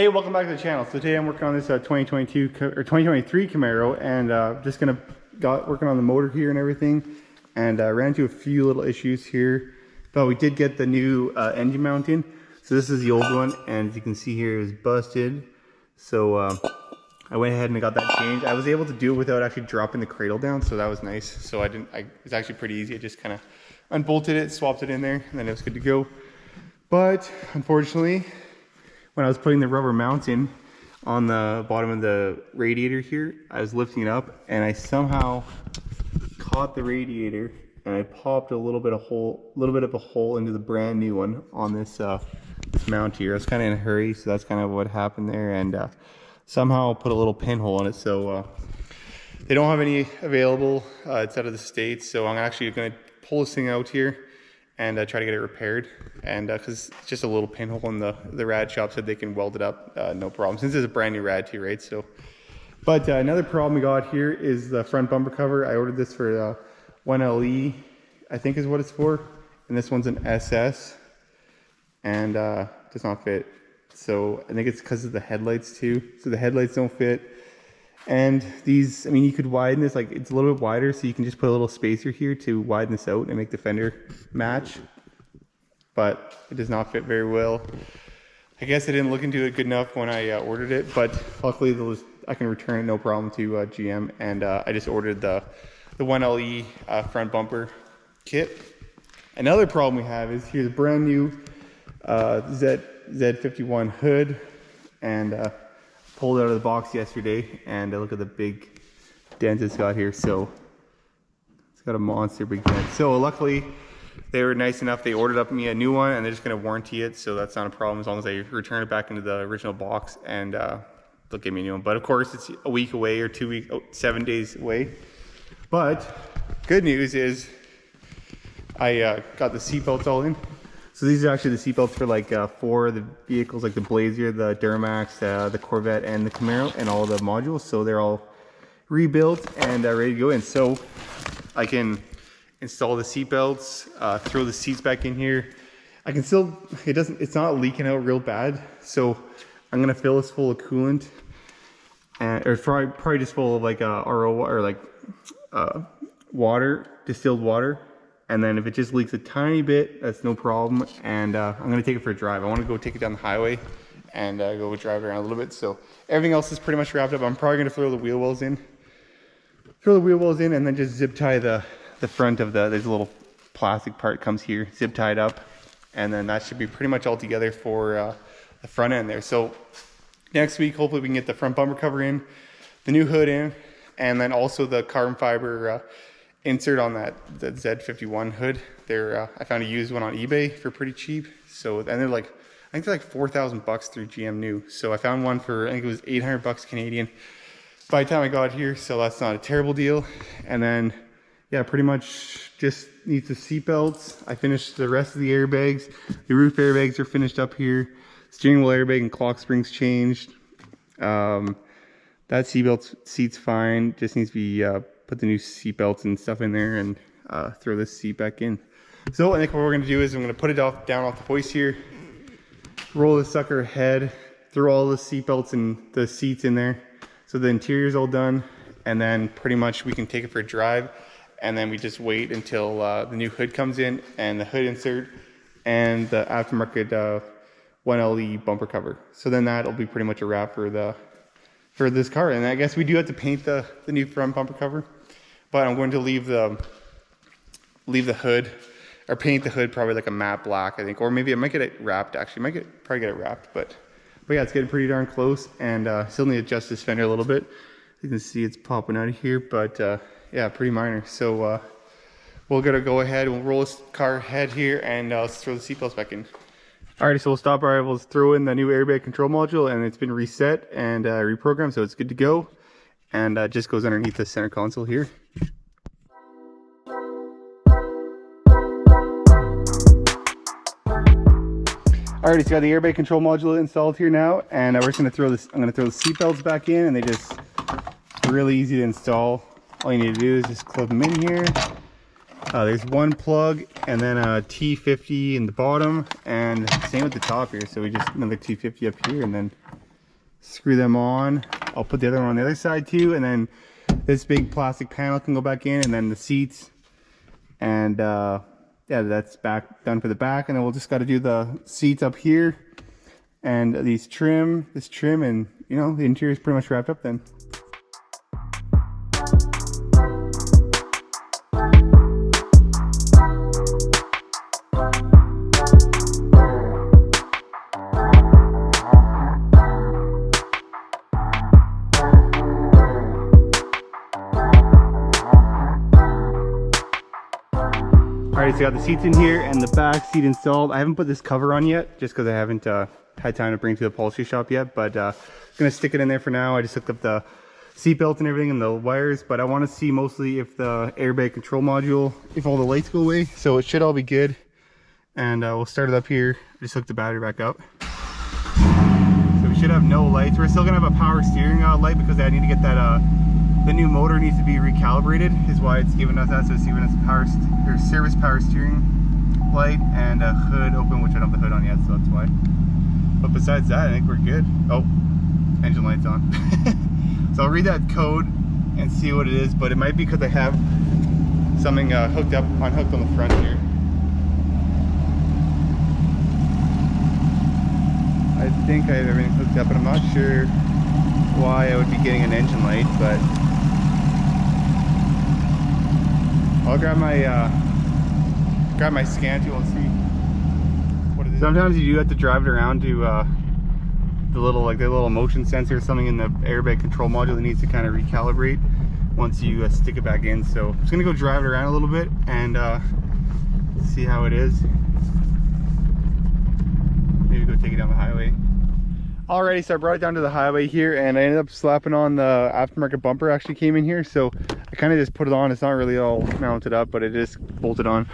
Hey, welcome back to the channel. So today I'm working on this 2022 or 2023 Camaro, and just working on the motor here and everything, and ran into a few little issues here. But we did get the new engine mount in. So this is the old one, and as you can see here, it was busted. So I went ahead and got that changed. I was able to do it without actually dropping the cradle down, so that was nice. So it's actually pretty easy. I just kind of unbolted it, swapped it in there, and then it was good to go. But unfortunately, when I was putting the rubber mounts in on the bottom of the radiator here, I was lifting it up and I somehow caught the radiator and I popped a little bit of a hole into the brand new one on this this mount here. I was kind of in a hurry, so that's kind of what happened there, and somehow put a little pinhole on it. So they don't have any available. It's out of the States, so I'm actually going to pull this thing out here and try to get it repaired, and because it's just a little pinhole, and the rad shop said they can weld it up, no problem, since it's a brand new rad too, right? So, but another problem we got here is the front bumper cover. I ordered this for 1LE, I think is what it's for, and this one's an SS, and does not fit. So I think it's because of the headlights too. So the headlights don't fit. And these, I mean, you could widen this, like it's a little bit wider, so you can just put a little spacer here to widen this out and make the fender match. But it does not fit very well. I guess I didn't look into it good enough when I ordered it, but luckily I can return it no problem to GM. And I just ordered the 1LE front bumper kit. Another problem we have is here's a brand new Z51 hood, and pulled it out of the box yesterday, and look at the big dent it's got here. So it's got a monster big dent. So luckily they were nice enough, they ordered up me a new one, and they're just going to warranty it, so that's not a problem as long as I return it back into the original box, and they'll give me a new one. But of course it's a week away, or 7 days away. But good news is I got the seat belts all in. So these are actually the seatbelts for like 4 of the vehicles, like the Blazer, the Duramax, the Corvette, and the Camaro, and all the modules. So they're all rebuilt and ready to go in. So I can install the seatbelts, throw the seats back in here. I can still, it's not leaking out real bad. So I'm gonna fill this full of coolant, or probably just full of like RO or like water, distilled water. And then if it just leaks a tiny bit, that's no problem. And I'm gonna take it for a drive. I wanna go take it down the highway and go drive it around a little bit. So everything else is pretty much wrapped up. I'm probably gonna throw the wheel wells in. And then just zip tie the front of there's a little plastic part comes here, zip tied up. And then that should be pretty much all together for the front end there. So next week, hopefully we can get the front bumper cover in, the new hood in, and then also the carbon fiber insert on that Z51 hood. I found a used one on eBay for pretty cheap. So, and they're like, I think they're like 4,000 bucks through GM new. So I found one for, I think it was 800 bucks Canadian by the time I got here. So that's not a terrible deal. And then, yeah, pretty much just needs the seat belts. I finished the rest of the airbags. The roof airbags are finished up here. Steering wheel airbag and clock springs changed. That seat's fine. Just needs to be, put the new seat belts and stuff in there, and throw this seat back in. So I think what we're gonna do is I'm gonna put it down off the hoist here, roll the sucker ahead, throw all the seat belts and the seats in there. So the interior's all done, and then pretty much we can take it for a drive, and then we just wait until the new hood comes in, and the hood insert, and the aftermarket 1LE bumper cover. So then that'll be pretty much a wrap for this car. And I guess we do have to paint the new front bumper cover, but I'm going to leave the hood, or paint the hood probably like a matte black, I think, or maybe I might get it wrapped. Actually, probably get it wrapped, but yeah, it's getting pretty darn close, and still need to adjust this fender a little bit. You can see it's popping out of here, but yeah, pretty minor. So we're gonna go ahead, we'll roll this car head here, and let's throw the seatbelts back in. Alrighty, so we'll stop our rivals, throw in the new airbag control module, and it's been reset and reprogrammed, so it's good to go. And just goes underneath the center console here. Alrighty, so got the airbag control module installed here now, and we're just gonna throw this. I'm gonna throw the seat belts back in, and they just really easy to install. All you need to do is just clip them in here. There's one plug and then a T50 in the bottom, and same with the top here. So we just another T50 up here, and then screw them on. I'll put the other one on the other side too, and then this big plastic panel can go back in, and then the seats. And yeah, that's back done for the back, and then we'll just got to do the seats up here and this trim, and you know, the interior is pretty much wrapped up then. Alright, so I got the seats in here and the back seat installed. I haven't put this cover on yet, just because I haven't had time to bring it to the upholstery shop yet, but I'm gonna stick it in there for now. I just hooked up the seat belt and everything and the wires, but I want to see mostly if the airbag control module, if all the lights go away. So it should all be good, and we'll start it up here. Just hook the battery back up. So we should have no lights. We're still gonna have a power steering light, because I need to get that the new motor needs to be recalibrated, is why it's giving us that. So it's giving us power or service power steering light and a hood open, which I don't have the hood on yet, so that's why. But besides that, I think we're good. Oh, engine light's on. So I'll read that code and see what it is, but it might be because I have something unhooked on the front here. I think I have everything hooked up, but I'm not sure why I would be getting an engine light, but I'll grab my scan tool and see what it is. Sometimes you do have to drive it around to the little motion sensor or something in the airbag control module that needs to kind of recalibrate once you stick it back in. So I'm just gonna go drive it around a little bit and see how it is. Maybe go take it down the highway. Alrighty, so I brought it down to the highway here, and I ended up slapping on the aftermarket bumper. Actually came in here, so I kind of just put it on. It's not really all mounted up, but it is bolted on.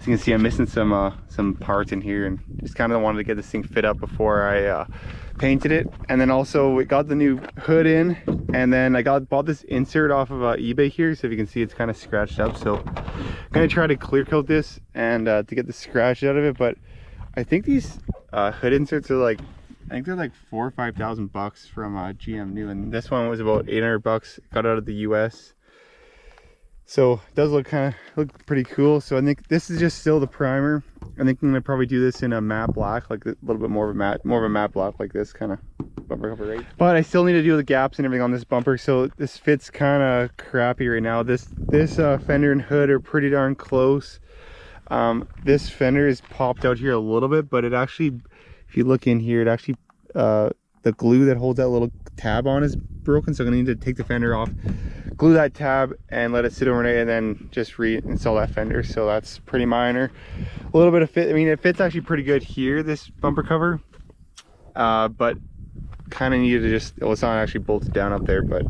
As you can see, I'm missing some parts in here, and just kind of wanted to get this thing fit up before I painted it. And then also we got the new hood in, and then I bought this insert off of eBay here. So if you can see, it's kind of scratched up. So I'm gonna try to clear coat this and to get the scratch out of it. But I think these hood inserts are like, I think they're like $4,000 or $5,000 from GM new, and this one was about $800. Got out of the US, so it does look pretty cool. So I think this is just still the primer. I think I'm gonna probably do this in a matte black, like a little bit more of a matte black, like this kind of bumper cover, right? But I still need to do the gaps and everything on this bumper, so this fits kind of crappy right now. This fender and hood are pretty darn close. This fender is popped out here a little bit, but it actually, if you look in here, it actually the glue that holds that little tab on is broken, so I'm gonna need to take the fender off, glue that tab, and let it sit overnight, and then just reinstall that fender. So that's pretty minor. A little bit of fit. I mean, it fits actually pretty good here, this bumper cover, but kind of needed to just, well, it's not actually bolted down up there, but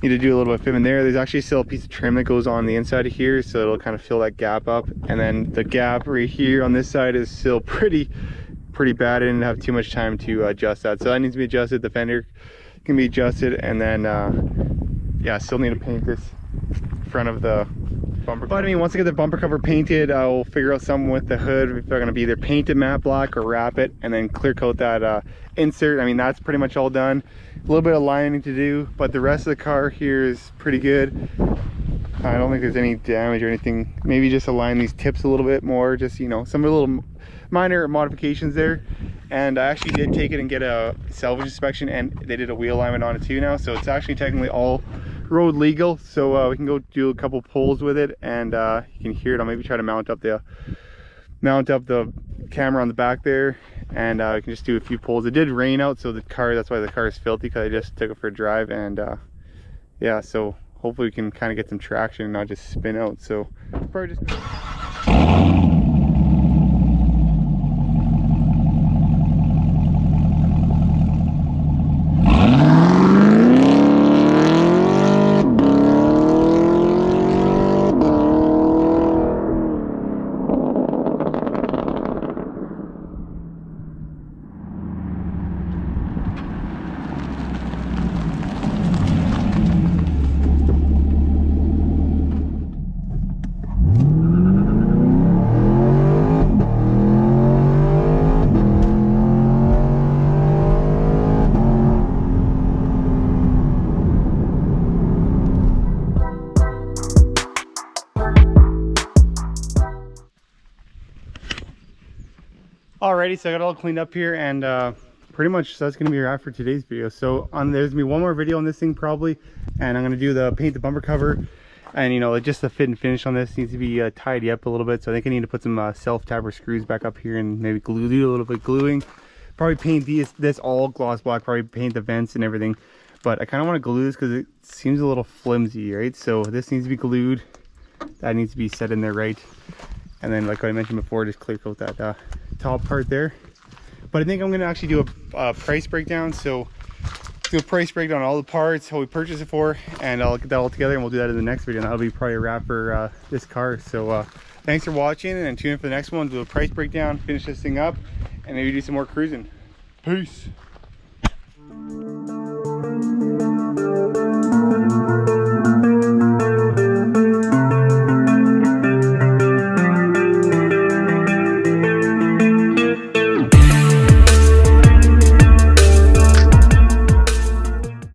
need to do a little bit of fitment there. There's actually still a piece of trim that goes on the inside of here, so it'll kind of fill that gap up. And then the gap right here on this side is still pretty bad. I didn't have too much time to adjust that, so that needs to be adjusted. The fender can be adjusted, and then yeah, still need to paint this front of the bumper cover. But I mean, once I get the bumper cover painted, I'll figure out something with the hood. If they're going to be either paint it matte black or wrap it, and then clear coat that insert. I mean, that's pretty much all done. A little bit of lining to do, but the rest of the car here is pretty good. I don't think there's any damage or anything. Maybe just align these tips a little bit more, just, you know, some little minor modifications there. And I actually did take it and get a salvage inspection, and they did a wheel alignment on it too now, so it's actually technically all road legal. So we can go do a couple pulls with it, and you can hear it. I'll maybe try to mount up the camera on the back there, and we can just do a few pulls. It did rain out, so that's why the car is filthy, because I just took it for a drive. And yeah, so hopefully we can kind of get some traction and not just spin out. So probably just Alrighty, so I got it all cleaned up here, and pretty much so that's gonna be a wrap for today's video. So there's gonna be one more video on this thing probably, and I'm gonna do the paint the bumper cover, and you know, just the fit and finish on this needs to be tidy up a little bit. So I think I need to put some self-tapper screws back up here and maybe do a little bit of gluing. Probably paint this all gloss black, probably paint the vents and everything. But I kind of want to glue this because it seems a little flimsy, right? So this needs to be glued. That needs to be set in there right. And then like I mentioned before, just clear coat that top part there. But I think I'm going to actually do a price breakdown. So do a price breakdown on all the parts, how we purchased it for, and I'll get that all together and we'll do that in the next video. And that'll be probably a wrap for this car. So thanks for watching, and tune in for the next one. Do a price breakdown, finish this thing up, and maybe do some more cruising. Peace.